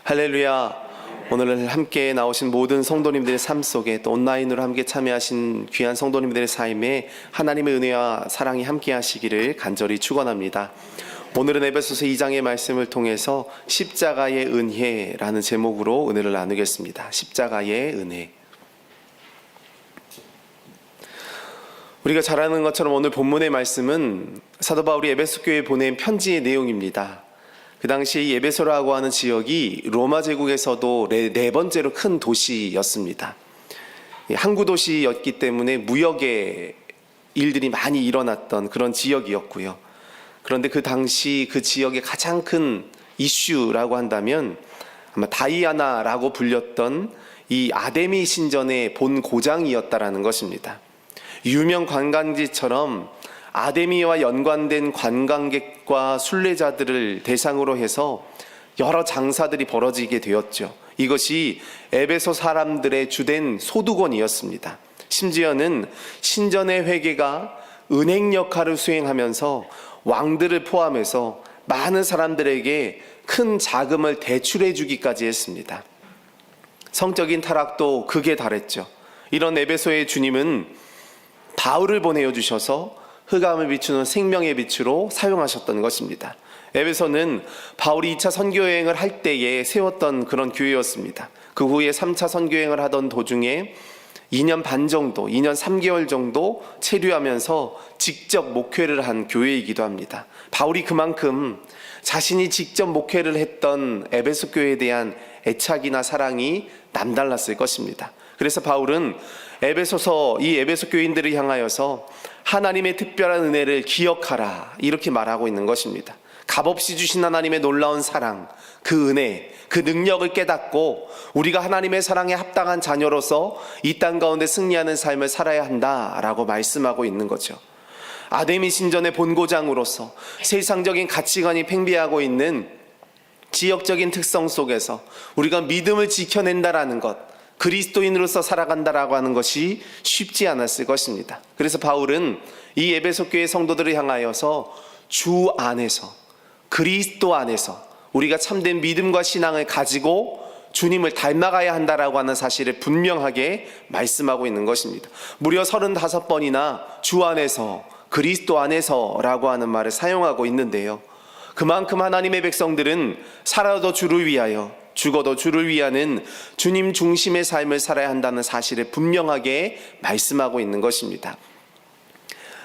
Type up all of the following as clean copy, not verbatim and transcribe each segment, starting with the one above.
할렐루야. 오늘 함께 나오신 모든 성도님들의 삶 속에 또 온라인으로 함께 참여하신 귀한 성도님들의 삶에 하나님의 은혜와 사랑이 함께 하시기를 간절히 축원합니다. 오늘은 에베소서 2장의 말씀을 통해서 십자가의 은혜라는 제목으로 은혜를 나누겠습니다. 십자가의 은혜. 우리가 잘 아는 것처럼 오늘 본문의 말씀은 사도 바울이 에베소 교회에 보낸 편지의 내용입니다. 그 당시 에베소라고 하는 지역이 로마 제국에서도 네 번째로 큰 도시였습니다. 항구 도시였기 때문에 무역의 일들이 많이 일어났던 그런 지역이었고요. 그런데 그 당시 그 지역의 가장 큰 이슈라고 한다면 아마 다이아나라고 불렸던 이 아데미 신전의 본 고장이었다라는 것입니다. 유명 관광지처럼 아데미와 연관된 관광객과 순례자들을 대상으로 해서 여러 장사들이 벌어지게 되었죠. 이것이 에베소 사람들의 주된 소득원이었습니다. 심지어는 신전의 회계가 은행 역할을 수행하면서 왕들을 포함해서 많은 사람들에게 큰 자금을 대출해 주기까지 했습니다. 성적인 타락도 극에 달했죠. 이런 에베소의 주님은 바울을 보내어 주셔서 흑암을 비추는 생명의 빛으로 사용하셨던 것입니다. 에베소는 바울이 2차 선교여행을 할 때에 세웠던 그런 교회였습니다. 그 후에 3차 선교여행을 하던 도중에 2년 반 정도, 2년 3개월 정도 체류하면서 직접 목회를 한 교회이기도 합니다. 바울이 그만큼 자신이 직접 목회를 했던 에베소 교회에 대한 애착이나 사랑이 남달랐을 것입니다. 그래서 바울은 이 에베소 교인들을 향하여서 하나님의 특별한 은혜를 기억하라 이렇게 말하고 있는 것입니다. 값없이 주신 하나님의 놀라운 사랑, 그 은혜, 그 능력을 깨닫고 우리가 하나님의 사랑에 합당한 자녀로서 이 땅 가운데 승리하는 삶을 살아야 한다라고 말씀하고 있는 거죠. 아데미 신전의 본고장으로서 세상적인 가치관이 팽배하고 있는 지역적인 특성 속에서 우리가 믿음을 지켜낸다라는 것, 그리스도인으로서 살아간다라고 하는 것이 쉽지 않았을 것입니다. 그래서 바울은 이 에베소 교회 성도들을 향하여서 주 안에서, 그리스도 안에서 우리가 참된 믿음과 신앙을 가지고 주님을 닮아가야 한다라고 하는 사실을 분명하게 말씀하고 있는 것입니다. 무려 35번이나 주 안에서, 그리스도 안에서라고 하는 말을 사용하고 있는데요. 그만큼 하나님의 백성들은 살아도 주를 위하여, 죽어도 주를 위하는 주님 중심의 삶을 살아야 한다는 사실을 분명하게 말씀하고 있는 것입니다.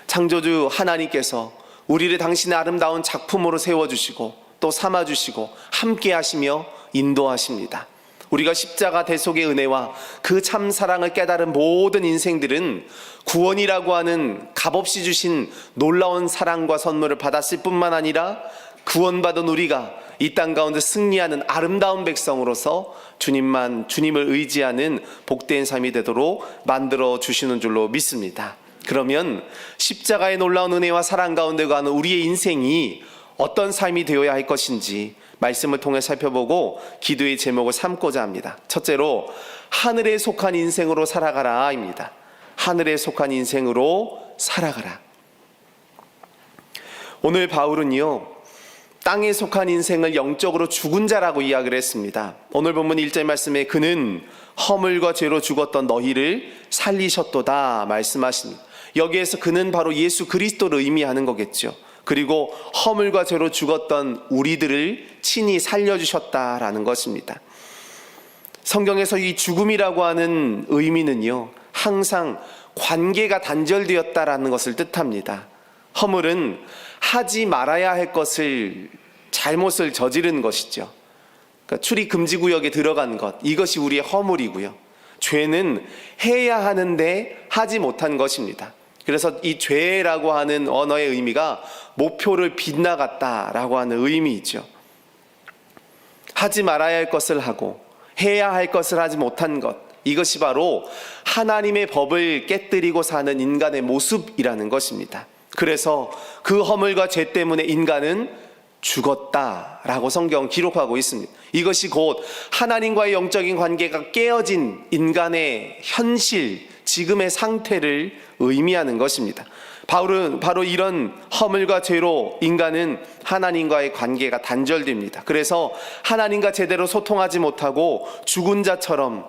창조주 하나님께서 우리를 당신의 아름다운 작품으로 세워주시고 또 삼아주시고 함께 하시며 인도하십니다. 우리가 십자가 대속의 은혜와 그 참 사랑을 깨달은 모든 인생들은 구원이라고 하는 값없이 주신 놀라운 사랑과 선물을 받았을 뿐만 아니라 구원받은 우리가 이 땅 가운데 승리하는 아름다운 백성으로서 주님을 의지하는 복된 삶이 되도록 만들어 주시는 줄로 믿습니다. 그러면 십자가의 놀라운 은혜와 사랑 가운데 가는 우리의 인생이 어떤 삶이 되어야 할 것인지 말씀을 통해 살펴보고 기도의 제목을 삼고자 합니다. 첫째로 하늘에 속한 인생으로 살아가라입니다. 하늘에 속한 인생으로 살아가라. 오늘 바울은요, 땅에 속한 인생을 영적으로 죽은 자라고 이야기를 했습니다. 오늘 본문 1절 말씀에 그는 허물과 죄로 죽었던 너희를 살리셨도다 말씀하십니다. 여기에서 그는 바로 예수 그리스도를 의미하는 거겠죠. 그리고 허물과 죄로 죽었던 우리들을 친히 살려주셨다라는 것입니다. 성경에서 이 죽음이라고 하는 의미는요, 항상 관계가 단절되었다라는 것을 뜻합니다. 허물은 하지 말아야 할 것을, 잘못을 저지른 것이죠. 그러니까 출입 금지 구역에 들어간 것, 이것이 우리의 허물이고요. 죄는 해야 하는데 하지 못한 것입니다. 그래서 이 죄라고 하는 언어의 의미가 목표를 빗나갔다라고 하는 의미이죠. 하지 말아야 할 것을 하고 해야 할 것을 하지 못한 것, 이것이 바로 하나님의 법을 깨뜨리고 사는 인간의 모습이라는 것입니다. 그래서 그 허물과 죄 때문에 인간은 죽었다라고 성경은 기록하고 있습니다. 이것이 곧 하나님과의 영적인 관계가 깨어진 인간의 현실, 지금의 상태를 의미하는 것입니다. 바울은 바로 이런 허물과 죄로 인간은 하나님과의 관계가 단절됩니다. 그래서 하나님과 제대로 소통하지 못하고 죽은 자처럼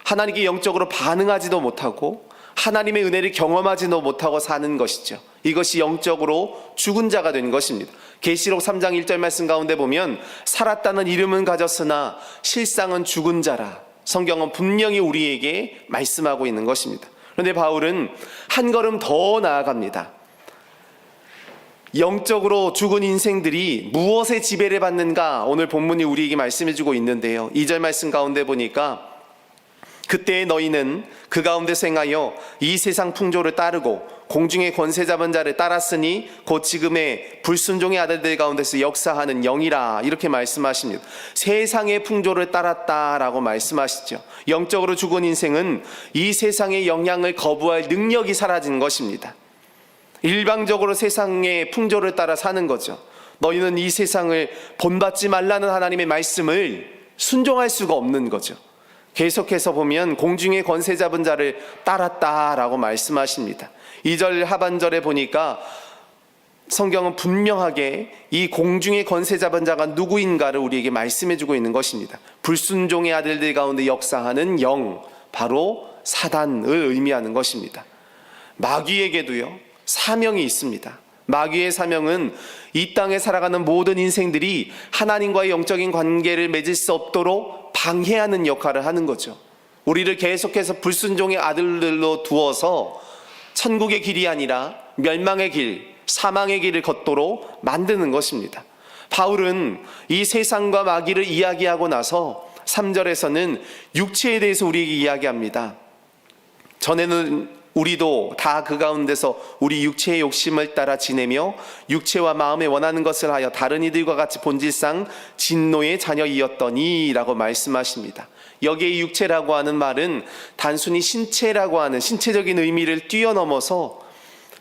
하나님께 영적으로 반응하지도 못하고 하나님의 은혜를 경험하지도 못하고 사는 것이죠. 이것이 영적으로 죽은 자가 된 것입니다. 계시록 3장 1절 말씀 가운데 보면 살았다는 이름은 가졌으나 실상은 죽은 자라, 성경은 분명히 우리에게 말씀하고 있는 것입니다. 그런데 바울은 한 걸음 더 나아갑니다. 영적으로 죽은 인생들이 무엇에 지배를 받는가, 오늘 본문이 우리에게 말씀해주고 있는데요. 2절 말씀 가운데 보니까 그때 너희는 그 가운데서 행하여 이 세상 풍조를 따르고 공중의 권세 잡은 자를 따랐으니 곧 지금의 불순종의 아들들 가운데서 역사하는 영이라, 이렇게 말씀하십니다. 세상의 풍조를 따랐다라고 말씀하시죠. 영적으로 죽은 인생은 이 세상의 영향을 거부할 능력이 사라진 것입니다. 일방적으로 세상의 풍조를 따라 사는 거죠. 너희는 이 세상을 본받지 말라는 하나님의 말씀을 순종할 수가 없는 거죠. 계속해서 보면 공중의 권세 잡은 자를 따랐다라고 말씀하십니다. 2절 하반절에 보니까 성경은 분명하게 이 공중의 권세 잡은 자가 누구인가를 우리에게 말씀해주고 있는 것입니다. 불순종의 아들들 가운데 역사하는 영, 바로 사단을 의미하는 것입니다. 마귀에게도요, 사명이 있습니다. 마귀의 사명은 이 땅에 살아가는 모든 인생들이 하나님과의 영적인 관계를 맺을 수 없도록 방해하는 역할을 하는 거죠. 우리를 계속해서 불순종의 아들들로 두어서 천국의 길이 아니라 멸망의 길, 사망의 길을 걷도록 만드는 것입니다. 바울은 이 세상과 마귀를 이야기하고 나서 3절에서는 육체에 대해서 우리에게 이야기합니다. 전에는 우리도 다 그 가운데서 우리 육체의 욕심을 따라 지내며 육체와 마음에 원하는 것을 하여 다른 이들과 같이 본질상 진노의 자녀이었더니 라고 말씀하십니다. 여기에 육체라고 하는 말은 단순히 신체라고 하는 신체적인 의미를 뛰어넘어서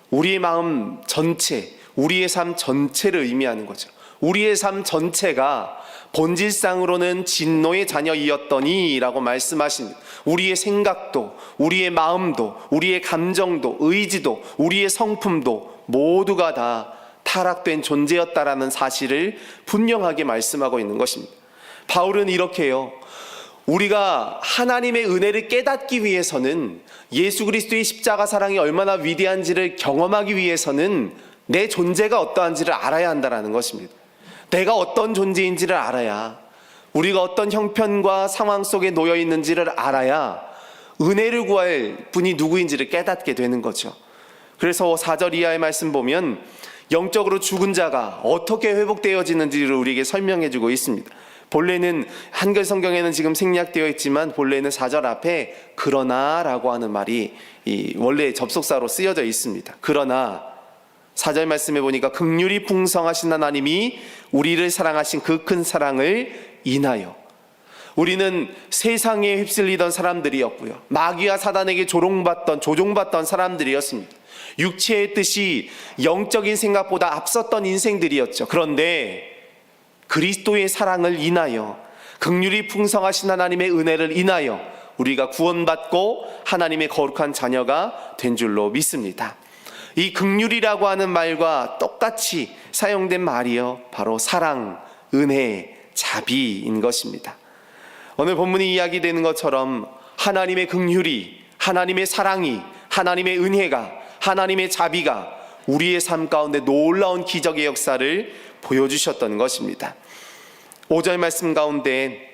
우리의 마음 전체, 우리의 삶 전체를 의미하는 거죠. 우리의 삶 전체가 본질상으로는 진노의 자녀이었더니 라고 말씀하십니다. 우리의 생각도, 우리의 마음도, 우리의 감정도, 의지도, 우리의 성품도 모두가 다 타락된 존재였다라는 사실을 분명하게 말씀하고 있는 것입니다. 바울은 이렇게요, 우리가 하나님의 은혜를 깨닫기 위해서는, 예수 그리스도의 십자가 사랑이 얼마나 위대한지를 경험하기 위해서는 내 존재가 어떠한지를 알아야 한다는 것입니다. 내가 어떤 존재인지를 알아야, 우리가 어떤 형편과 상황 속에 놓여 있는지를 알아야 은혜를 구할 분이 누구인지를 깨닫게 되는 거죠. 그래서 4절 이하의 말씀 보면 영적으로 죽은 자가 어떻게 회복되어지는지를 우리에게 설명해 주고 있습니다. 본래는 한글 성경에는 지금 생략되어 있지만 본래는 4절 앞에 그러나 라고 하는 말이 원래 접속사로 쓰여져 있습니다. 그러나 4절 말씀해 보니까 긍휼이 풍성하신 하나님이 우리를 사랑하신 그 큰 사랑을 인하여, 우리는 세상에 휩쓸리던 사람들이었고요, 마귀와 사단에게 조종받던 사람들이었습니다. 육체의 뜻이 영적인 생각보다 앞섰던 인생들이었죠. 그런데 그리스도의 사랑을 인하여, 긍휼이 풍성하신 하나님의 은혜를 인하여 우리가 구원받고 하나님의 거룩한 자녀가 된 줄로 믿습니다. 이 긍휼이라고 하는 말과 똑같이 사용된 말이요, 바로 사랑, 은혜, 자비인 것입니다. 오늘 본문이 이야기되는 것처럼 하나님의 긍휼이, 하나님의 사랑이, 하나님의 은혜가, 하나님의 자비가 우리의 삶 가운데 놀라운 기적의 역사를 보여주셨던 것입니다. 5절 말씀 가운데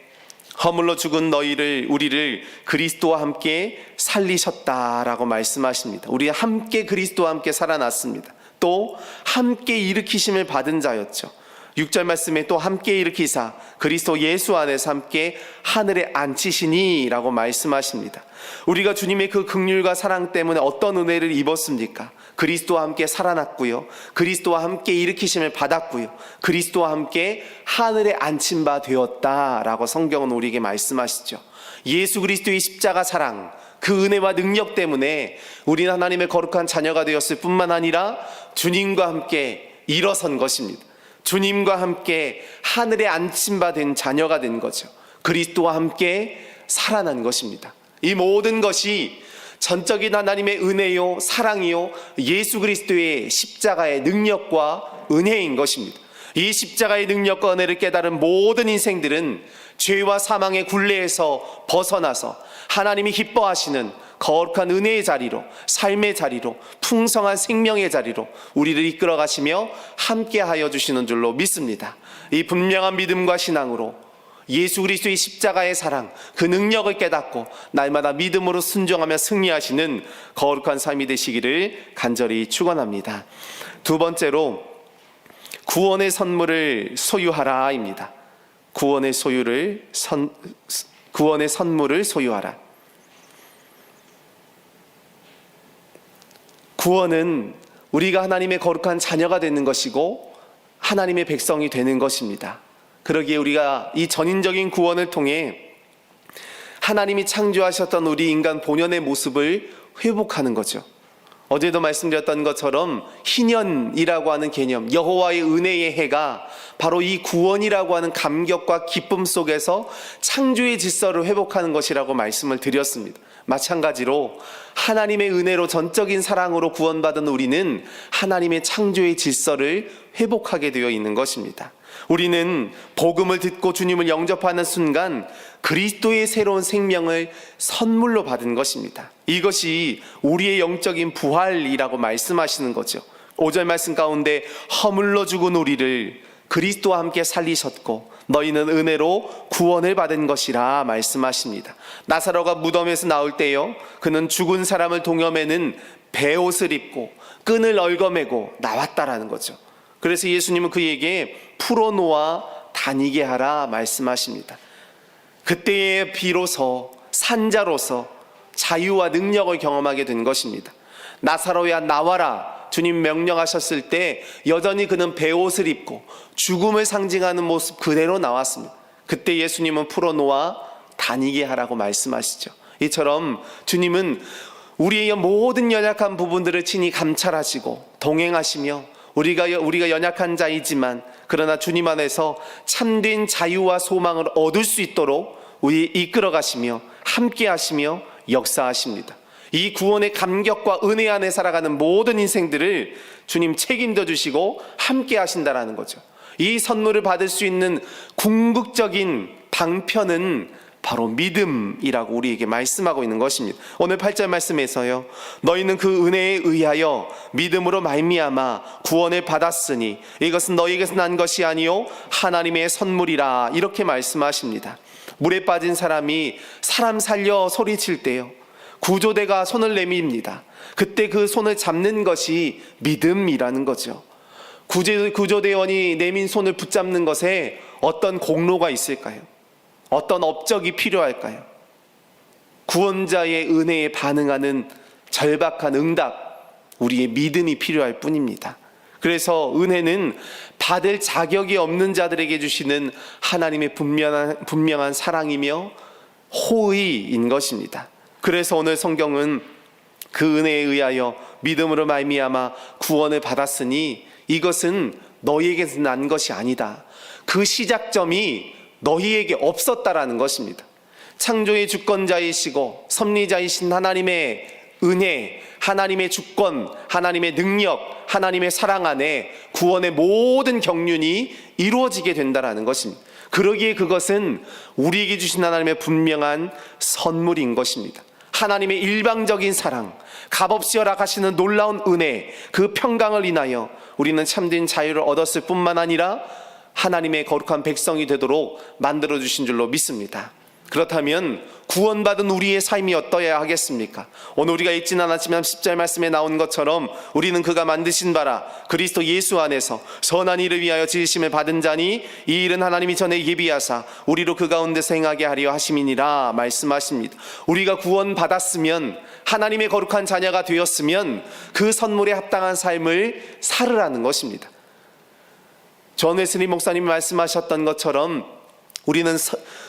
허물로 죽은 우리를 그리스도와 함께 살리셨다라고 말씀하십니다. 우리 함께 그리스도와 함께 살아났습니다. 또 함께 일으키심을 받은 자였죠. 6절 말씀에 또 함께 일으키사 그리스도 예수 안에서 함께 하늘에 앉히시니 라고 말씀하십니다. 우리가 주님의 그 긍휼과 사랑 때문에 어떤 은혜를 입었습니까? 그리스도와 함께 살아났고요, 그리스도와 함께 일으키심을 받았고요, 그리스도와 함께 하늘에 앉힌 바 되었다라고 성경은 우리에게 말씀하시죠. 예수 그리스도의 십자가 사랑, 그 은혜와 능력 때문에 우리는 하나님의 거룩한 자녀가 되었을 뿐만 아니라 주님과 함께 일어선 것입니다. 주님과 함께 하늘에 앉힌 바 된 자녀가 된 거죠. 그리스도와 함께 살아난 것입니다. 이 모든 것이 전적인 하나님의 은혜요, 사랑이요, 예수 그리스도의 십자가의 능력과 은혜인 것입니다. 이 십자가의 능력과 은혜를 깨달은 모든 인생들은 죄와 사망의 굴레에서 벗어나서 하나님이 기뻐하시는 거룩한 은혜의 자리로, 삶의 자리로, 풍성한 생명의 자리로 우리를 이끌어 가시며 함께하여 주시는 줄로 믿습니다. 이 분명한 믿음과 신앙으로 예수 그리스도의 십자가의 사랑, 그 능력을 깨닫고 날마다 믿음으로 순종하며 승리하시는 거룩한 삶이 되시기를 간절히 축원합니다. 두 번째로 구원의 선물을 소유하라입니다. 구원의 선물을 소유하라. 구원은 우리가 하나님의 거룩한 자녀가 되는 것이고 하나님의 백성이 되는 것입니다. 그러기에 우리가 이 전인적인 구원을 통해 하나님이 창조하셨던 우리 인간 본연의 모습을 회복하는 거죠. 어제도 말씀드렸던 것처럼 희년이라고 하는 개념, 여호와의 은혜의 해가 바로 이 구원이라고 하는 감격과 기쁨 속에서 창조의 질서를 회복하는 것이라고 말씀을 드렸습니다. 마찬가지로 하나님의 은혜로 전적인 사랑으로 구원받은 우리는 하나님의 창조의 질서를 회복하게 되어 있는 것입니다. 우리는 복음을 듣고 주님을 영접하는 순간 그리스도의 새로운 생명을 선물로 받은 것입니다. 이것이 우리의 영적인 부활이라고 말씀하시는 거죠. 5절 말씀 가운데 허물로 죽은 우리를 그리스도와 함께 살리셨고 너희는 은혜로 구원을 받은 것이라 말씀하십니다. 나사로가 무덤에서 나올 때요, 그는 죽은 사람을 동여매는 베옷을 입고 끈을 얽어매고 나왔다라는 거죠. 그래서 예수님은 그에게 풀어놓아 다니게 하라 말씀하십니다. 그때에 비로소 산자로서 자유와 능력을 경험하게 된 것입니다. 나사로야 나와라 주님 명령하셨을 때 여전히 그는 베옷을 입고 죽음을 상징하는 모습 그대로 나왔습니다. 그때 예수님은 풀어놓아 다니게 하라고 말씀하시죠. 이처럼 주님은 우리의 모든 연약한 부분들을 친히 감찰하시고 동행하시며 우리가 연약한 자이지만 그러나 주님 안에서 참된 자유와 소망을 얻을 수 있도록 우리 이끌어 가시며 함께 하시며 역사하십니다. 이 구원의 감격과 은혜 안에 살아가는 모든 인생들을 주님 책임져 주시고 함께 하신다라는 거죠. 이 선물을 받을 수 있는 궁극적인 방편은 바로 믿음이라고 우리에게 말씀하고 있는 것입니다. 오늘 8절 말씀에서요, 너희는 그 은혜에 의하여 믿음으로 말미암아 구원을 받았으니 이것은 너희에게서 난 것이 아니요 하나님의 선물이라 이렇게 말씀하십니다. 물에 빠진 사람이 사람 살려 소리칠 때요, 구조대가 손을 내밉니다. 그때 그 손을 잡는 것이 믿음이라는 거죠. 구조대원이 내민 손을 붙잡는 것에 어떤 공로가 있을까요? 어떤 업적이 필요할까요? 구원자의 은혜에 반응하는 절박한 응답, 우리의 믿음이 필요할 뿐입니다. 그래서 은혜는 받을 자격이 없는 자들에게 주시는 하나님의 분명한 사랑이며 호의인 것입니다. 그래서 오늘 성경은 그 은혜에 의하여 믿음으로 말미암아 구원을 받았으니 이것은 너희에게서 난 것이 아니다. 그 시작점이 너희에게 없었다라는 것입니다. 창조의 주권자이시고 섭리자이신 하나님의 은혜, 하나님의 주권, 하나님의 능력, 하나님의 사랑 안에 구원의 모든 경륜이 이루어지게 된다라는 것입니다. 그러기에 그것은 우리에게 주신 하나님의 분명한 선물인 것입니다. 하나님의 일방적인 사랑, 값없이 허락하시는 놀라운 은혜, 그 평강을 인하여 우리는 참된 자유를 얻었을 뿐만 아니라 하나님의 거룩한 백성이 되도록 만들어주신 줄로 믿습니다. 그렇다면 구원받은 우리의 삶이 어떠해야 하겠습니까? 오늘 우리가 읽지는 않았지만 10절 말씀에 나온 것처럼 우리는 그가 만드신 바라 그리스도 예수 안에서 선한 일을 위하여 지으심을 받은 자니 이 일은 하나님이 전에 예비하사 우리로 그 가운데서 행하게 하려 하심이니라 말씀하십니다. 우리가 구원받았으면, 하나님의 거룩한 자녀가 되었으면 그 선물에 합당한 삶을 살으라는 것입니다. 존 웨슬리 목사님이 말씀하셨던 것처럼 우리는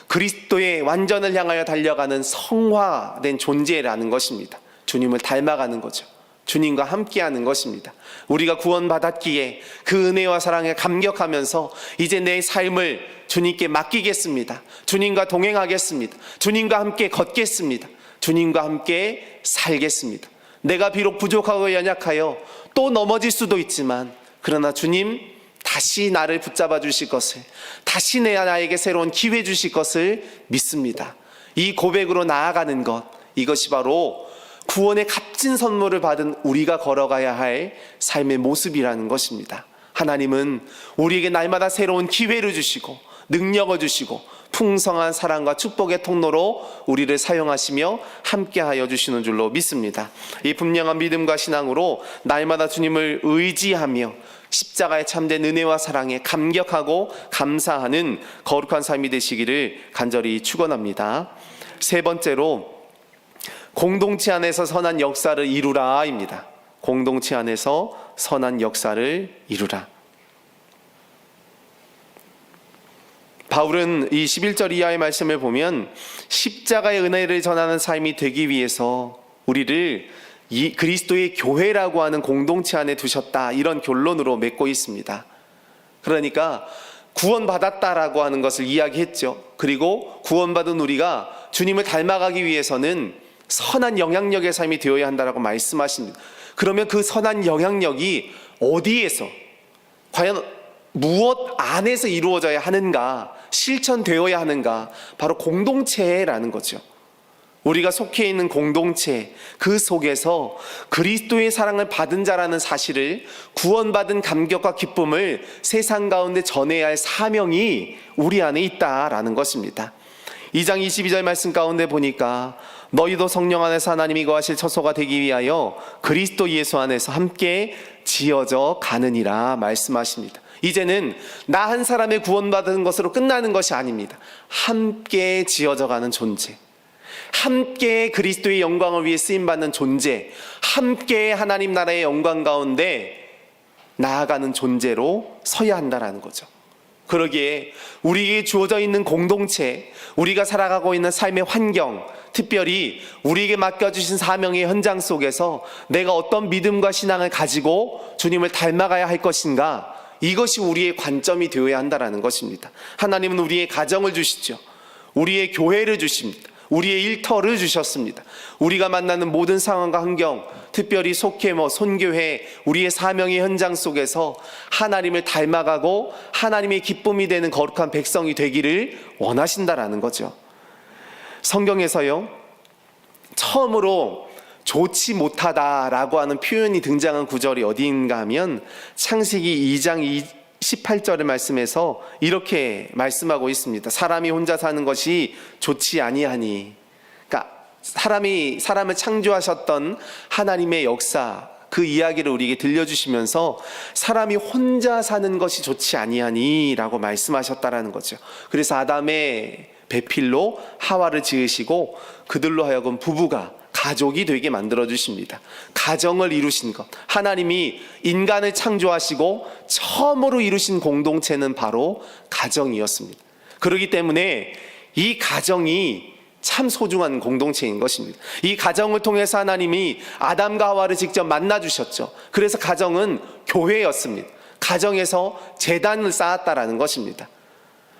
그리스도의 완전을 향하여 달려가는 성화된 존재라는 것입니다. 주님을 닮아가는 거죠. 주님과 함께하는 것입니다. 우리가 구원받았기에 그 은혜와 사랑에 감격하면서 이제 내 삶을 주님께 맡기겠습니다. 주님과 동행하겠습니다. 주님과 함께 걷겠습니다. 주님과 함께 살겠습니다. 내가 비록 부족하고 연약하여 또 넘어질 수도 있지만, 그러나 주님 다시 나를 붙잡아 주실 것을, 다시 나에게 새로운 기회 주실 것을 믿습니다. 이 고백으로 나아가는 것, 이것이 바로 구원의 값진 선물을 받은 우리가 걸어가야 할 삶의 모습이라는 것입니다. 하나님은 우리에게 날마다 새로운 기회를 주시고 능력을 주시고 풍성한 사랑과 축복의 통로로 우리를 사용하시며 함께하여 주시는 줄로 믿습니다. 이 분명한 믿음과 신앙으로 날마다 주님을 의지하며 십자가의 참된 은혜와 사랑에 감격하고 감사하는 거룩한 삶이 되시기를 간절히 축원합니다. 세 번째로 공동체 안에서 선한 역사를 이루라입니다. 공동체 안에서 선한 역사를 이루라. 바울은 이 11절 이하의 말씀을 보면 십자가의 은혜를 전하는 삶이 되기 위해서 우리를 이 그리스도의 교회라고 하는 공동체 안에 두셨다, 이런 결론으로 맺고 있습니다. 그러니까 구원받았다라고 하는 것을 이야기했죠. 그리고 구원받은 우리가 주님을 닮아가기 위해서는 선한 영향력의 삶이 되어야 한다라고 말씀하십니다. 그러면 그 선한 영향력이 어디에서, 과연 무엇 안에서 이루어져야 하는가, 실천되어야 하는가? 바로 공동체라는 거죠. 우리가 속해 있는 공동체, 그 속에서 그리스도의 사랑을 받은 자라는 사실을, 구원받은 감격과 기쁨을 세상 가운데 전해야 할 사명이 우리 안에 있다라는 것입니다. 2장 22절 말씀 가운데 보니까 너희도 성령 안에서 하나님이 거하실 처소가 되기 위하여 그리스도 예수 안에서 함께 지어져 가느니라 말씀하십니다. 이제는 나 한 사람의 구원받은 것으로 끝나는 것이 아닙니다. 함께 지어져 가는 존재, 함께 그리스도의 영광을 위해 쓰임받는 존재, 함께 하나님 나라의 영광 가운데 나아가는 존재로 서야 한다는 거죠. 그러기에 우리에게 주어져 있는 공동체, 우리가 살아가고 있는 삶의 환경, 특별히 우리에게 맡겨주신 사명의 현장 속에서 내가 어떤 믿음과 신앙을 가지고 주님을 닮아가야 할 것인가, 이것이 우리의 관점이 되어야 한다는 것입니다. 하나님은 우리의 가정을 주시죠. 우리의 교회를 주십니다. 우리의 일터를 주셨습니다. 우리가 만나는 모든 상황과 환경, 특별히 속해 손교회, 우리의 사명의 현장 속에서 하나님을 닮아가고 하나님의 기쁨이 되는 거룩한 백성이 되기를 원하신다라는 거죠. 성경에서요, 처음으로 좋지 못하다라고 하는 표현이 등장한 구절이 어디인가 하면 창세기 2장 18절의 말씀에서 이렇게 말씀하고 있습니다. 사람이 혼자 사는 것이 좋지 아니하니. 그러니까 사람을 창조하셨던 하나님의 역사, 그 이야기를 우리에게 들려주시면서 사람이 혼자 사는 것이 좋지 아니하니 라고 말씀하셨다라는 거죠. 그래서 아담의 배필로 하와를 지으시고 그들로 하여금 부부가, 가족이 되게 만들어 주십니다. 가정을 이루신 것, 하나님이 인간을 창조하시고 처음으로 이루신 공동체는 바로 가정이었습니다. 그렇기 때문에 이 가정이 참 소중한 공동체인 것입니다. 이 가정을 통해서 하나님이 아담과 하와를 직접 만나 주셨죠. 그래서 가정은 교회였습니다. 가정에서 제단을 쌓았다라는 것입니다.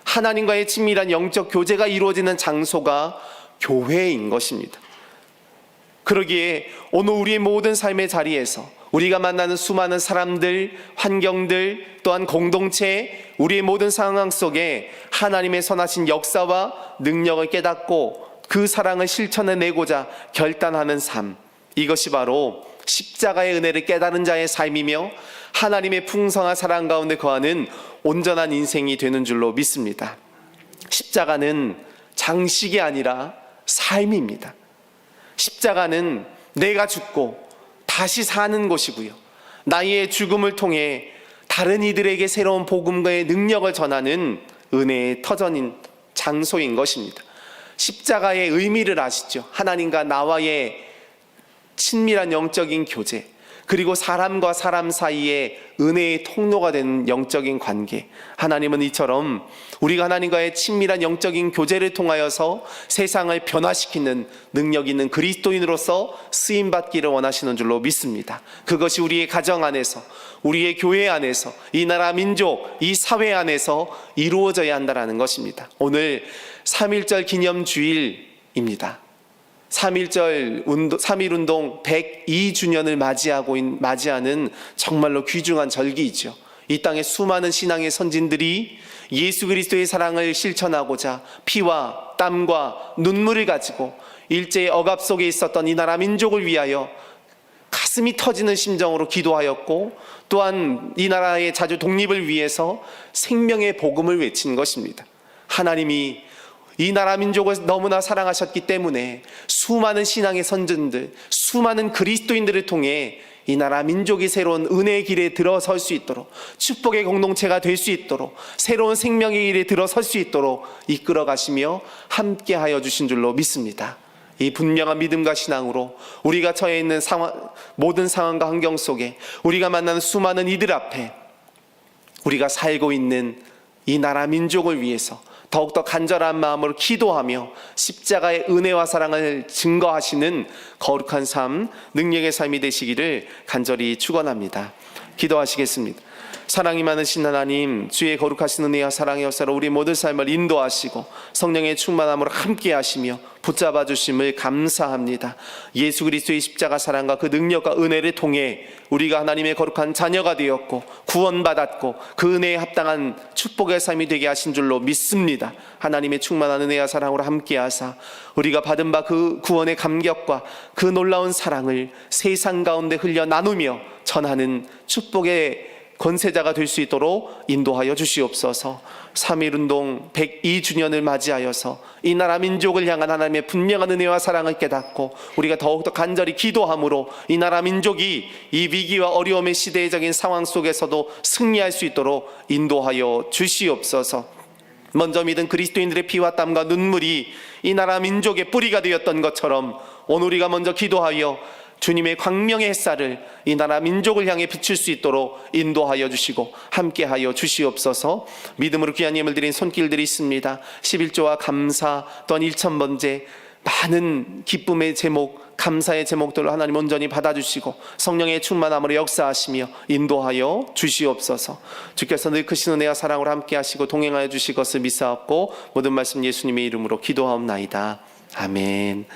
하나님과의 친밀한 영적 교제가 이루어지는 장소가 교회인 것입니다. 그러기에 오늘 우리의 모든 삶의 자리에서 우리가 만나는 수많은 사람들, 환경들, 또한 공동체, 우리의 모든 상황 속에 하나님의 선하신 역사와 능력을 깨닫고 그 사랑을 실천해내고자 결단하는 삶, 이것이 바로 십자가의 은혜를 깨달은 자의 삶이며 하나님의 풍성한 사랑 가운데 거하는 온전한 인생이 되는 줄로 믿습니다. 십자가는 장식이 아니라 삶입니다. 십자가는 내가 죽고 다시 사는 것이고요, 나의 죽음을 통해 다른 이들에게 새로운 복음과의 능력을 전하는 은혜의 터전인 장소인 것입니다. 십자가의 의미를 아시죠? 하나님과 나와의 친밀한 영적인 교제, 그리고 사람과 사람 사이에 은혜의 통로가 되는 영적인 관계. 하나님은 이처럼 우리가 하나님과의 친밀한 영적인 교제를 통하여서 세상을 변화시키는 능력 있는 그리스도인으로서 쓰임받기를 원하시는 줄로 믿습니다. 그것이 우리의 가정 안에서, 우리의 교회 안에서, 이 나라 민족, 이 사회 안에서 이루어져야 한다는 것입니다. 오늘 3.1절 기념주일입니다. 3.1운동 102주년을 맞이하는 정말로 귀중한 절기이죠. 이 땅의 수많은 신앙의 선진들이 예수 그리스도의 사랑을 실천하고자 피와 땀과 눈물을 가지고 일제의 억압 속에 있었던 이 나라 민족을 위하여 가슴이 터지는 심정으로 기도하였고, 또한 이 나라의 자주 독립을 위해서 생명의 복음을 외친 것입니다. 하나님이 이 나라 민족을 너무나 사랑하셨기 때문에 수많은 신앙의 선진들, 수많은 그리스도인들을 통해 이 나라 민족이 새로운 은혜의 길에 들어설 수 있도록, 축복의 공동체가 될 수 있도록, 새로운 생명의 길에 들어설 수 있도록 이끌어 가시며 함께하여 주신 줄로 믿습니다. 이 분명한 믿음과 신앙으로 우리가 처해 있는 모든 상황과 환경 속에, 우리가 만나는 수많은 이들 앞에 우리가 살고 있는 이 나라 민족을 위해서 더욱더 간절한 마음으로 기도하며 십자가의 은혜와 사랑을 증거하시는 거룩한 삶, 능력의 삶이 되시기를 간절히 축원합니다. 기도하시겠습니다. 사랑이 많으신 하나님, 주의 거룩하신 은혜와 사랑의 역사로 우리 모든 삶을 인도하시고 성령의 충만함으로 함께 하시며 붙잡아 주심을 감사합니다. 예수 그리스도의 십자가 사랑과 그 능력과 은혜를 통해 우리가 하나님의 거룩한 자녀가 되었고 구원받았고 그 은혜에 합당한 축복의 삶이 되게 하신 줄로 믿습니다. 하나님의 충만한 은혜와 사랑으로 함께 하사 우리가 받은 바 그 구원의 감격과 그 놀라운 사랑을 세상 가운데 흘려 나누며 전하는 축복의 권세자가 될 수 있도록 인도하여 주시옵소서. 3.1운동 102주년을 맞이하여서 이 나라 민족을 향한 하나님의 분명한 은혜와 사랑을 깨닫고 우리가 더욱더 간절히 기도함으로 이 나라 민족이 이 위기와 어려움의 시대적인 상황 속에서도 승리할 수 있도록 인도하여 주시옵소서. 먼저 믿은 그리스도인들의 피와 땀과 눈물이 이 나라 민족의 뿌리가 되었던 것처럼 오늘 우리가 먼저 기도하여 주님의 광명의 햇살을 이 나라 민족을 향해 비출 수 있도록 인도하여 주시고 함께하여 주시옵소서. 믿음으로 귀한 예물 드린 손길들이 있습니다. 11조와 감사 또한 1,000번째 많은 기쁨의 제목, 감사의 제목들을 하나님 온전히 받아주시고 성령의 충만함으로 역사하시며 인도하여 주시옵소서. 주께서 늘 크신 은혜와 사랑으로 함께하시고 동행하여 주실 것을 믿사옵고 모든 말씀 예수님의 이름으로 기도하옵나이다. 아멘.